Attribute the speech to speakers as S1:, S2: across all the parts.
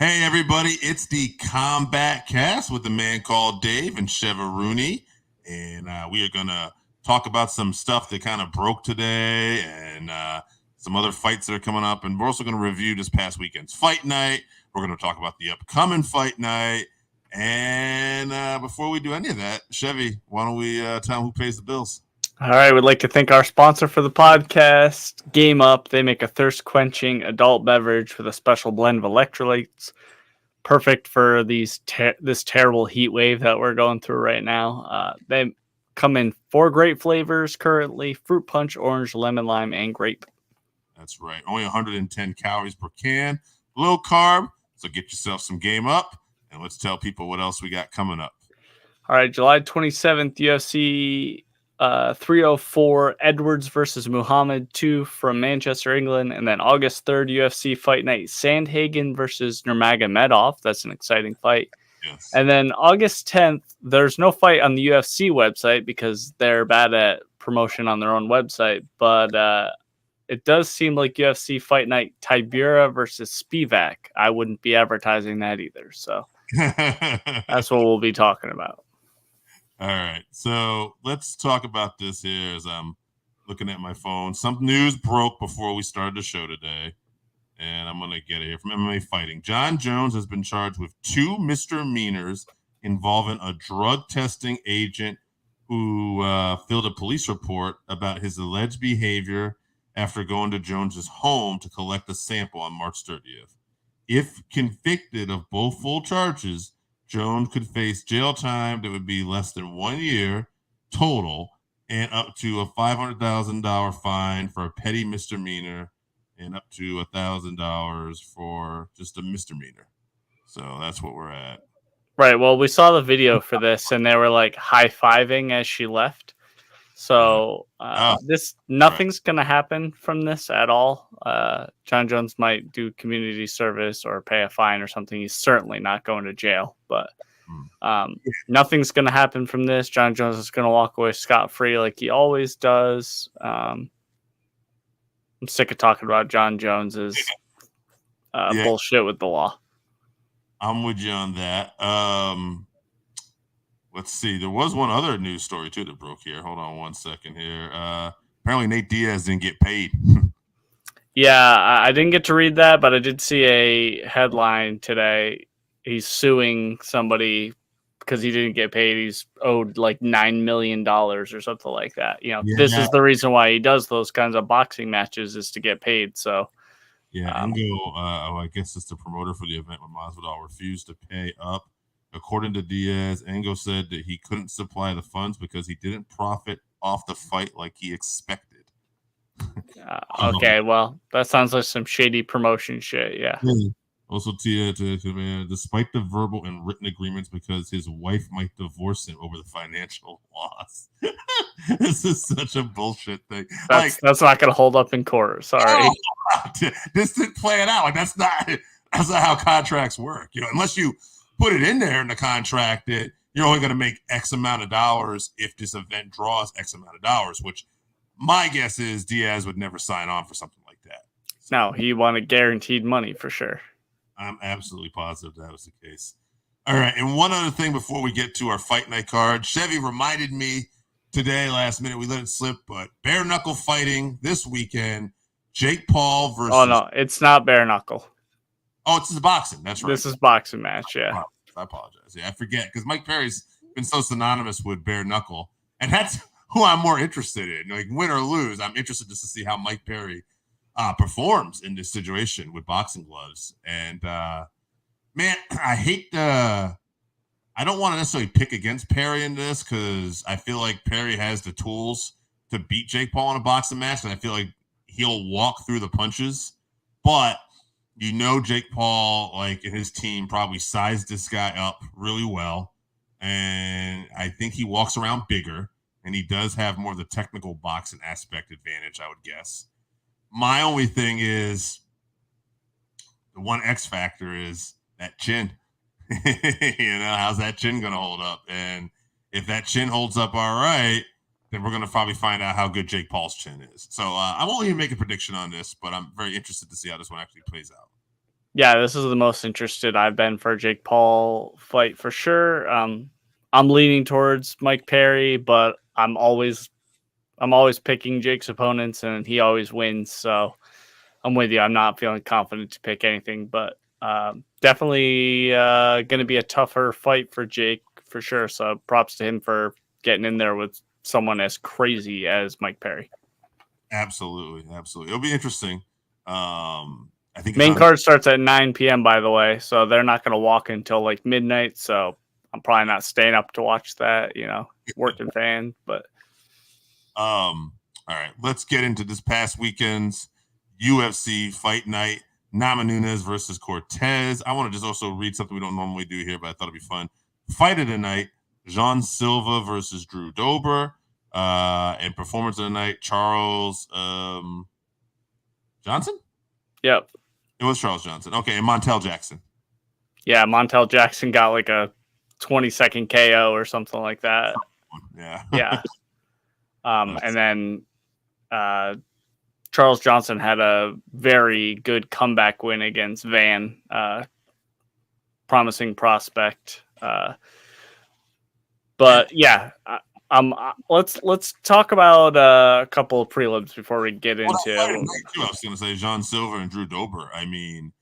S1: Hey, everybody, it's the Combatcast with the man called Dave and Chevy. And we are going to talk about some stuff that kind of broke today and some other fights that are coming up. And we're also going to review this past weekend's Fight Night. We're going to talk about the upcoming Fight Night. And before we do any of that, Chevy, why don't we tell them who pays the bills?
S2: All right, we'd like to thank our sponsor for the podcast, Game Up. They make a thirst-quenching adult beverage with a special blend of electrolytes, perfect for this terrible heat wave that we're going through right now. They come in 4 great flavors currently: fruit punch, orange, lemon, lime, and grape.
S1: That's right. Only 110 calories per can, low carb. So get yourself some Game Up, and let's tell people what else we got coming up.
S2: All right, July 27th, UFC 304, Edwards versus Muhammad 2 from Manchester, England. And then August 3rd, UFC Fight Night, Sandhagen versus Nurmagomedov. That's an exciting fight.
S1: Yes.
S2: And then August 10th, there's no fight on the UFC website because they're bad at promotion on their own website. But it does seem like UFC Fight Night, Tybura versus Spivak. I wouldn't be advertising that either. So that's what we'll be talking about.
S1: All right, so let's talk about this here as I'm looking at my phone. Some news broke before we started the show today, and I'm going to get it here from MMA Fighting. Jon Jones has been charged with 2 misdemeanors involving a drug testing agent who filled a police report about his alleged behavior after going to Jones's home to collect a sample on March 30th. If convicted of both full charges, Jones could face jail time that would be less than 1 year total and up to a $500,000 fine for a petty misdemeanor and up to $1,000 for just a misdemeanor. So that's what we're at.
S2: Right. Well, we saw the video for this and they were like high-fiving as she left. So nothing's going to happen from this at all. Jon Jones might do community service or pay a fine or something. He's certainly not going to jail, but nothing's going to happen from this. Jon Jones is going to walk away scot-free like he always does. I'm sick of talking about Jon Jones's bullshit with the law.
S1: I'm with you on that. Let's see. There was one other news story, too, that broke here. Hold on one second here. Apparently, Nate Diaz didn't get paid.
S2: Yeah, I didn't get to read that, but I did see a headline today. He's suing somebody because he didn't get paid. He's owed like $9 million or something like that. This is the reason why he does those kinds of boxing matches is to get paid. So,
S1: yeah, Engo, I guess it's the promoter for the event when Masvidal refused to pay up. According to Diaz, Engo said that he couldn't supply the funds because he didn't profit off the fight like he expected.
S2: Okay, well, that sounds like some shady promotion shit, yeah.
S1: Also, despite the verbal and written agreements, because his wife might divorce him over the financial loss. This is such a bullshit thing.
S2: That's not going to hold up in court. Sorry.
S1: This didn't play it out. Like that's not how contracts work. Unless you put it in there in the contract that you're only going to make X amount of dollars if this event draws X amount of dollars, which my guess is Diaz would never sign on for something like that.
S2: So, no, he wanted guaranteed money for sure.
S1: I'm absolutely positive that was the case. All right, and one other thing before we get to our Fight Night card. Chevy reminded me today, last minute, we let it slip, but bare knuckle fighting this weekend. Jake Paul versus...
S2: Oh, no, it's not bare knuckle.
S1: Oh, it's boxing. That's right.
S2: This is boxing match, yeah.
S1: I apologize. Yeah, I forget because Mike Perry's been so synonymous with bare knuckle, and that's who I'm more interested in. Like win or lose, I'm interested just to see how Mike Perry performs in this situation with boxing gloves. And man, I don't want to necessarily pick against Perry in this because I feel like Perry has the tools to beat Jake Paul in a boxing match, and I feel like he'll walk through the punches, but. Jake Paul, like and his team, probably sized this guy up really well. And I think he walks around bigger, and he does have more of the technical boxing aspect advantage, I would guess. My only thing is the one X factor is that chin. How's that chin going to hold up? And if that chin holds up all right, then we're going to probably find out how good Jake Paul's chin is. So I won't even make a prediction on this, but I'm very interested to see how this one actually plays out.
S2: Yeah, this is the most interested I've been for a Jake Paul fight for sure. I'm leaning towards Mike Perry, but I'm always picking Jake's opponents, and he always wins. So I'm with you. I'm not feeling confident to pick anything, but definitely going to be a tougher fight for Jake for sure. So props to him for getting in there with someone as crazy as Mike Perry.
S1: Absolutely. It'll be interesting. I think
S2: main card starts at 9 p.m. by the way, so they're not going to walk until like midnight. So I'm probably not staying up to watch that. Working fan, but
S1: all right, let's get into this past weekend's UFC Fight Night. Nama Nunes versus Cortez. I want to just also read something we don't normally do here, but I thought it'd be fun. Fight of the night: Jean Silva versus Drew Dober. And performance of the night: Charles Johnson.
S2: Yep,
S1: it was Charles Johnson. Okay, and Montel Jackson.
S2: Yeah, Montel Jackson got like a 20-second KO or something like that.
S1: Yeah.
S2: And then Charles Johnson had a very good comeback win against Van, promising prospect. But yeah, let's talk about a couple of prelims before we get into.
S1: I was going to say Jean Silva and Drew Dober. I mean,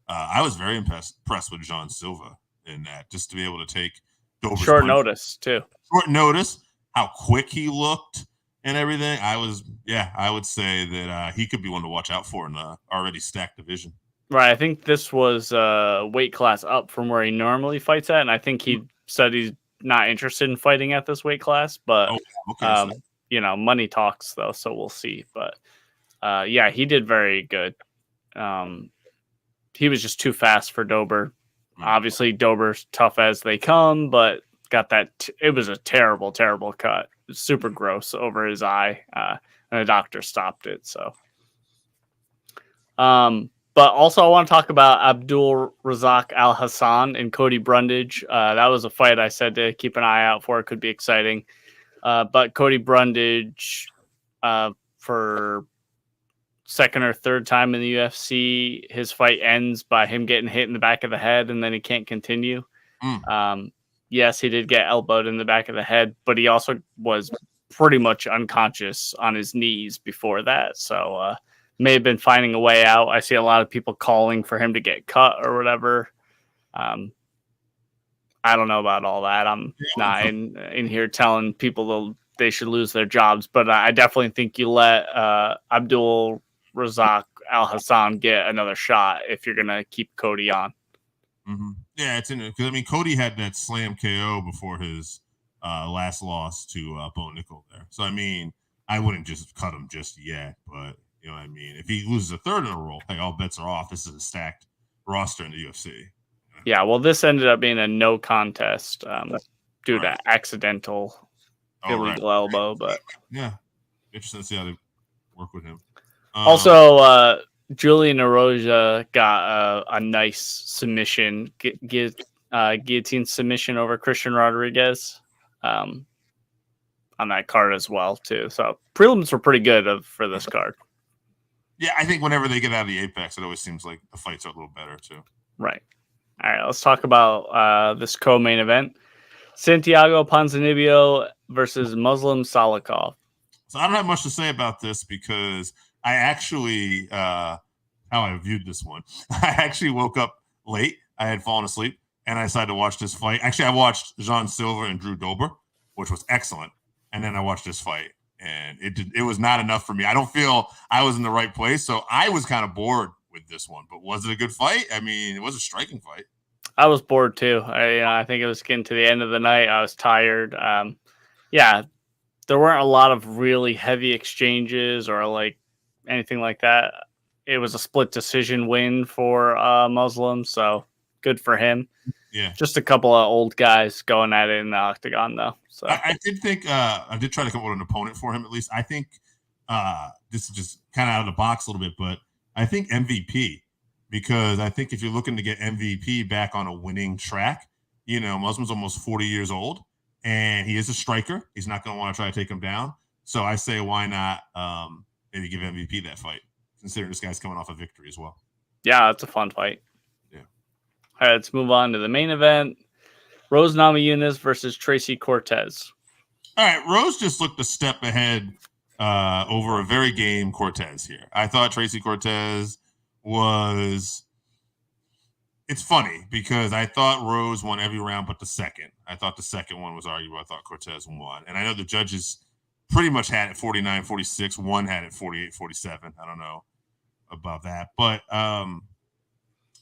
S1: I was very impressed with Jean Silva in that, just to be able to take Dober's
S2: short notice too.
S1: Short notice, how quick he looked and everything. I would say that he could be one to watch out for in the already stacked division.
S2: Right. I think this was a weight class up from where he normally fights at, and I think he said he's not interested in fighting at this weight class, but money talks though, so we'll see. But yeah, he did very good. He was just too fast for Dober. Obviously, Dober's tough as they come, but got that. It was a terrible, terrible cut. It was super gross over his eye, and the doctor stopped it. So, but also I want to talk about Abdul Razak Al Hassan and Cody Brundage. That was a fight I said to keep an eye out for. It could be exciting. But Cody Brundage, for second or third time in the UFC, his fight ends by him getting hit in the back of the head, and then he can't continue. Yes, he did get elbowed in the back of the head, but he also was pretty much unconscious on his knees before that. So may have been finding a way out. I see a lot of people calling for him to get cut or whatever. I don't know about all that. I'm not in here telling people they should lose their jobs, but I definitely think you let Abdul Razak Al Hassan get another shot if you're going to keep Cody on.
S1: Mm-hmm. Yeah, it's in it because Cody had that slam KO before his last loss to Bo Nickel there. So I wouldn't just cut him just yet, but if he loses a third in a row, all bets are off. This is a stacked roster in the UFC.
S2: Yeah, well, this ended up being a no contest due to accidental illegal elbow, but
S1: yeah, interesting to see how they work with him.
S2: Also, Julian Erosia got a nice submission, guillotine submission over Christian Rodriguez on that card as well too. So prelims were pretty good for this card.
S1: Yeah, I think whenever they get out of the Apex, it always seems like the fights are a little better too.
S2: Right. All right, let's talk about this co-main event. Santiago Ponzinibbio versus Muslim Salikov.
S1: So I don't have much to say about this because I actually, how I viewed this one, I actually woke up late. I had fallen asleep, and I decided to watch this fight. Actually, I watched Jean Silva and Drew Dober, which was excellent, and then I watched this fight, and it was not enough for me. I don't feel I was in the right place, so I was kind of bored with this one. But was it a good fight? It was a striking fight.
S2: I was bored too. I think it was getting to the end of the night. I was tired. Yeah, there weren't a lot of really heavy exchanges or like anything like that. It was a split decision win for Muslim, so good for him.
S1: Yeah,
S2: just a couple of old guys going at it in the octagon, though. So
S1: I did think I did try to come up with an opponent for him at least. I think this is just kind of out of the box a little bit, but I think MVP. Because I think if you're looking to get MVP back on a winning track, Muslim's almost 40 years old, and he is a striker. He's not going to want to try to take him down. So I say, why not maybe give MVP that fight, considering this guy's coming off a victory as well.
S2: Yeah, it's a fun fight. All right, let's move on to the main event. Rose Namajunas versus Tracy Cortez.
S1: All right, Rose just looked a step ahead over a very game Cortez here. I thought Tracy Cortez was... It's funny because I thought Rose won every round but the second. I thought the second one was arguable. I thought Cortez won. And I know the judges pretty much had it 49-46. One had it 48-47. I don't know about that. But,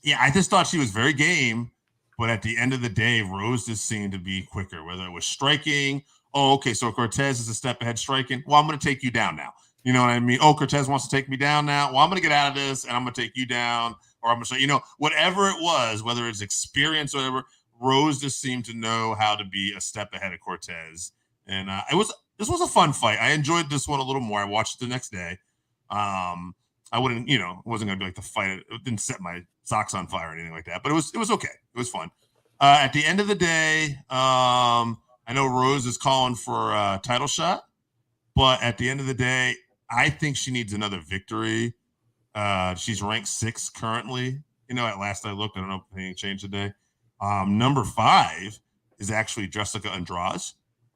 S1: yeah, I just thought she was very game. But at the end of the day, Rose just seemed to be quicker, whether it was striking. Oh, okay, so Cortez is a step ahead striking. Well, I'm going to take you down now. You know what I mean? Oh, Cortez wants to take me down now. Well, I'm going to get out of this, and I'm going to take you down. Or I'm going to show, whatever it was, whether it's experience or whatever, Rose just seemed to know how to be a step ahead of Cortez. And this was a fun fight. I enjoyed this one a little more. I watched it the next day. I wouldn't, it wasn't going to be like the fight. It didn't set my socks on fire or anything like that. But it was okay. It was fun. At the end of the day, I know Rose is calling for a title shot, but at the end of the day, I think she needs another victory. She's ranked 6 currently. At last I looked, I don't know if anything changed today. Number 5 is actually Jessica Andrade,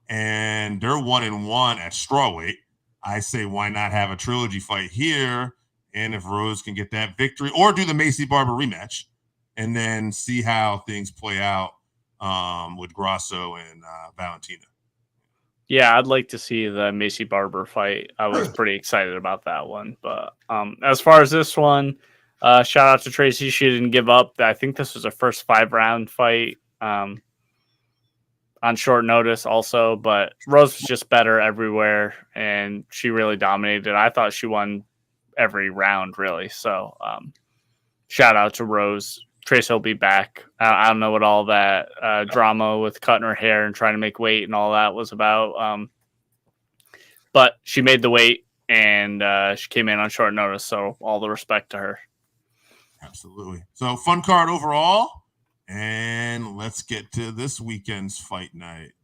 S1: and they're 1-1 at strawweight. I say, why not have a trilogy fight here? And if Rose can get that victory, or do the Macy Barber rematch, and then see how things play out with Grasso and Valentina.
S2: Yeah, I'd like to see the Macy Barber fight. I was pretty excited about that one. But as far as this one, shout out to Tracy. She didn't give up. I think this was her first 5-round fight on short notice also. But Rose was just better everywhere, and she really dominated. I thought she won every round, really. So shout out to Rose. Tracy will be back. I don't know what all that drama with cutting her hair and trying to make weight and all that was about. But she made the weight, and she came in on short notice, so all the respect to her.
S1: Absolutely. So fun card overall, and let's get to this weekend's fight night.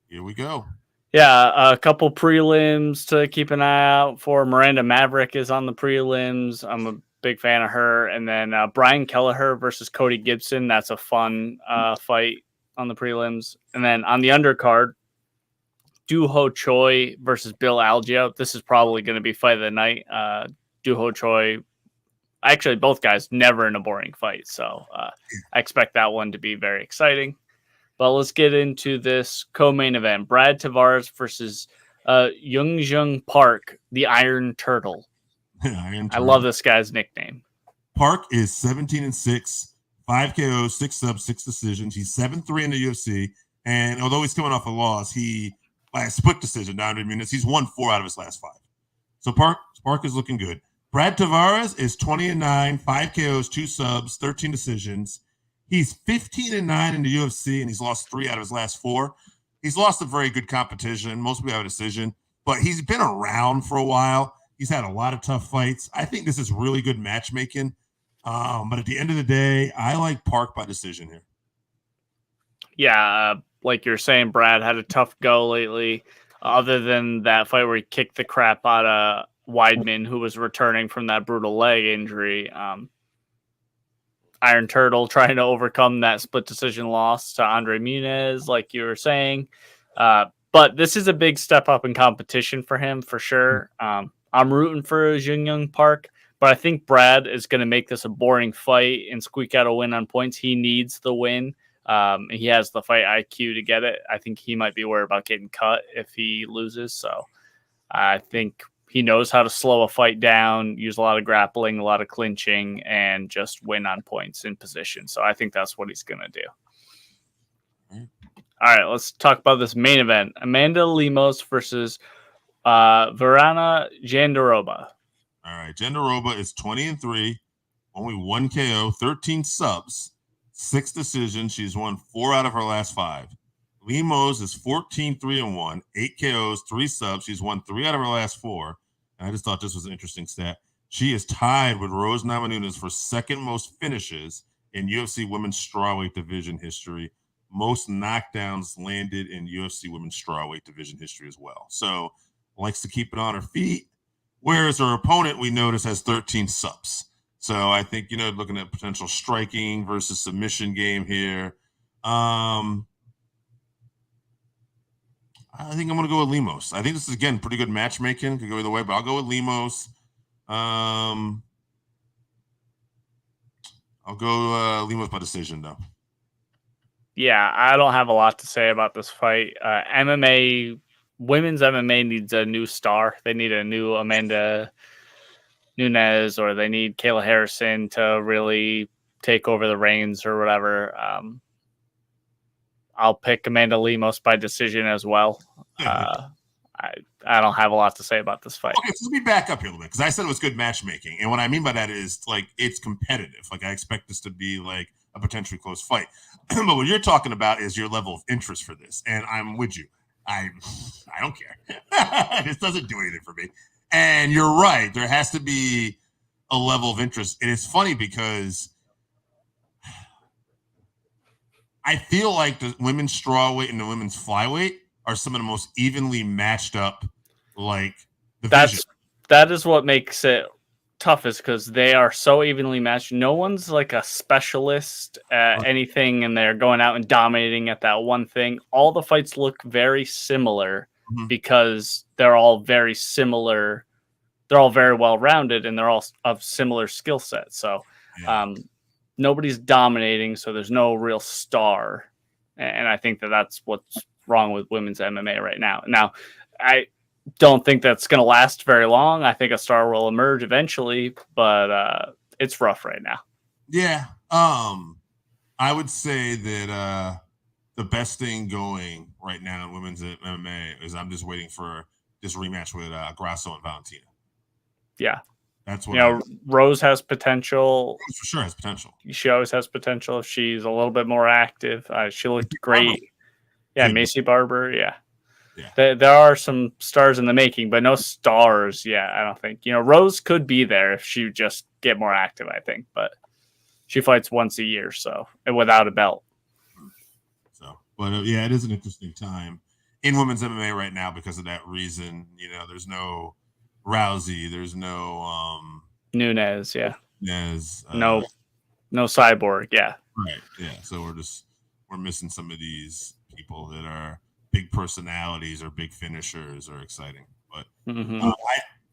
S1: Here we go.
S2: Yeah, a couple prelims to keep an eye out for. Miranda Maverick is on the prelims. I'm a big fan of her. And then Brian Kelleher versus Cody Gibson. That's a fun fight on the prelims. And then on the undercard, Doo-ho Choi versus Bill Algea. This is probably going to be fight of the night. Doo-ho Choi, actually both guys never in a boring fight. So I expect that one to be very exciting. But let's get into this co-main event. Brad Tavares versus Jung Park, the Iron Turtle. I love this guy's nickname.
S1: Park is 17-6, 5 KOs, 6 subs, 6 decisions. He's 7-3 in the UFC, and although he's coming off a loss, by a split decision, 900 minutes, he's won 4 out of his last 5. So Park is looking good. Brad Tavares is 20-9, 5 KOs, 2 subs, 13 decisions. He's 15-9 in the UFC, and he's lost 3 out of his last 4. He's lost a very good competition. Most people have a decision, but he's been around for a while. He's had a lot of tough fights. I think this is really good matchmaking. But at the end of the day, I like Park by decision here.
S2: Yeah, like you're saying, Brad had a tough go lately. Other than that fight where he kicked the crap out of Weidman, who was returning from that brutal leg injury. Iron Turtle trying to overcome that split decision loss to Andre Muniz, like you were saying. But this is a big step up in competition for him, for sure. I'm rooting for Jun-Yong Park, but I think Brad is going to make this a boring fight and squeak out a win on points. He needs the win. He has the fight IQ to get it. I think he might be worried about getting cut if he loses. So I think he knows how to slow a fight down, use a lot of grappling, a lot of clinching, and just win on points in position. So I think that's what he's going to do. All right, let's talk about this main event. Amanda Lemos versus Virna Jandiroba.
S1: All right, Jandiroba is 20-3, only 1 KO, 13 subs, 6 decisions. She's won 4 out of her last 5. Lemos is 14-3-1, 8 KOs, 3 subs. She's won 3 out of her last 4. And I just thought this was an interesting stat. She is tied with Rose Namajunas for second most finishes in UFC women's strawweight division history. Most knockdowns landed in UFC women's strawweight division history as well. So likes to keep it on her feet. Whereas her opponent, we notice, has 13 subs. So I think, looking at potential striking versus submission game here. I think I'm going to go with Lemos. I think this is, again, pretty good matchmaking. Could go either way, but I'll go with Lemos. I'll go Lemos by decision, though.
S2: Yeah, I don't have a lot to say about this fight. Women's MMA needs a new star. They need a new Amanda Nunes, or they need Kayla Harrison to really take over the reins or whatever. I'll pick Amanda Lemos by decision as well. I don't have a lot to say about this fight.
S1: Okay, so let me back up here a little bit, because I said it was good matchmaking, and what I mean by that is, like, it's competitive. Like, I expect this to be like a potentially close fight. But what you're talking about is your level of interest for this, and I'm with you. I don't care. This doesn't do anything for me. And you're right. There has to be a level of interest. And it's funny because I feel like the women's strawweight and the women's flyweight are some of the most evenly matched up, like, division.
S2: That is what makes it tough, is because they are so evenly matched. No one's like a specialist at anything, and they're going out and dominating at that one thing. All the fights look very similar because they're all very similar. They're all very well rounded, and they're all of similar skill sets. So nobody's dominating, so there's no real star. And I think that's what's wrong with women's MMA right now. Now, I don't think that's going to last very long. I think a star will emerge eventually, but it's rough right now.
S1: Yeah. I would say that the best thing going right now in women's MMA is I'm just waiting for this rematch with Grasso and Valentina.
S2: Yeah.
S1: That's what
S2: Rose has potential.
S1: Rose for sure has potential.
S2: She always has potential if she's a little bit more active. She looked great. Yeah, Macy Barber. Yeah. There are some stars in the making, but no stars yet, I don't think. Rose could be there if she would just get more active, I think. But she fights once a year, so, and without a belt.
S1: But it is an interesting time in women's MMA right now because of that reason. There's no Rousey, there's no
S2: Nunes, yeah.
S1: Nunes,
S2: no Cyborg, yeah.
S1: Right, yeah. So we're missing some of these people that are big personalities or big finishers or exciting. But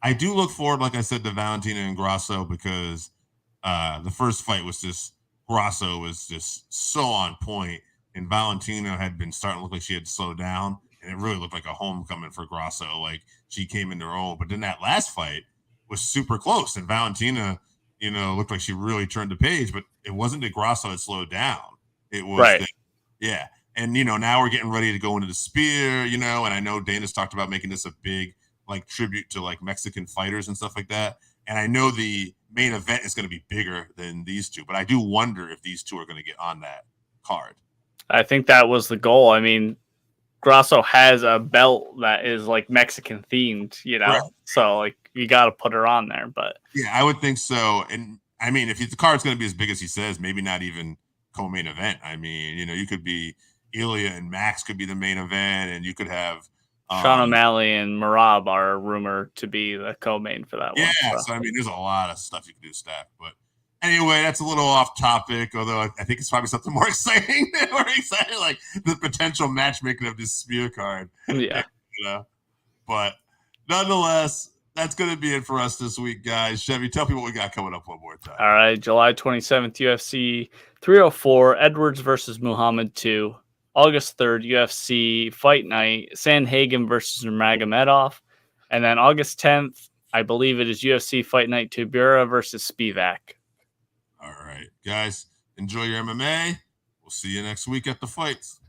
S1: I do look forward, like I said, to Valentina and Grasso, because the first fight was just, Grasso was just so on point, and Valentina had been starting to look like she had to slow down, and it really looked like a homecoming for Grasso. Like, she came in her own. But then that last fight was super close, and Valentina, looked like she really turned the page, but it wasn't that Grasso had slowed down. It was
S2: right.
S1: Yeah. And, now we're getting ready to go into the spear, and I know Dana's talked about making this a big, like, tribute to, like, Mexican fighters and stuff like that. And I know the main event is going to be bigger than these two, but I do wonder if these two are going to get on that card.
S2: I think that was the goal. I mean, Grasso has a belt that is, like, Mexican themed, Right. So, like, you got to put her on there. But
S1: yeah, I would think so. And I mean, if the card's going to be as big as he says, maybe not even co-main event. I mean, you could be Ilya and Max could be the main event, and you could have
S2: Sean O'Malley and Marab are rumored to be the co-main for that one.
S1: Yeah, so I mean, there's a lot of stuff you can do, Stack. But anyway, that's a little off topic, although I think it's probably something more exciting than we're excited, like the potential matchmaking of this spear card.
S2: Yeah.
S1: But nonetheless, that's going to be it for us this week, guys. Chevy, tell people what we got coming up one more time.
S2: All right, July 27th, UFC 304, Edwards versus Muhammad 2. August 3rd, UFC Fight Night, Sandhagen versus Nurmagomedov. And then August 10th, I believe it is UFC Fight Night, Tibura versus Spivak.
S1: All right, guys, enjoy your MMA. We'll see you next week at the fights.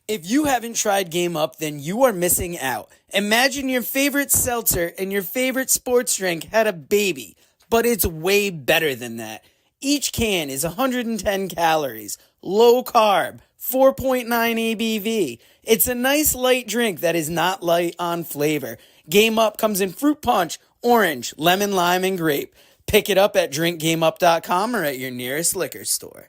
S3: If you haven't tried Game Up, then you are missing out. Imagine your favorite seltzer and your favorite sports drink had a baby, but it's way better than that. Each can is 110 calories, low carb, 4.9 ABV. It's a nice light drink that is not light on flavor. Game Up comes in fruit punch, orange, lemon, lime, and grape. Pick it up at drinkgameup.com or at your nearest liquor store.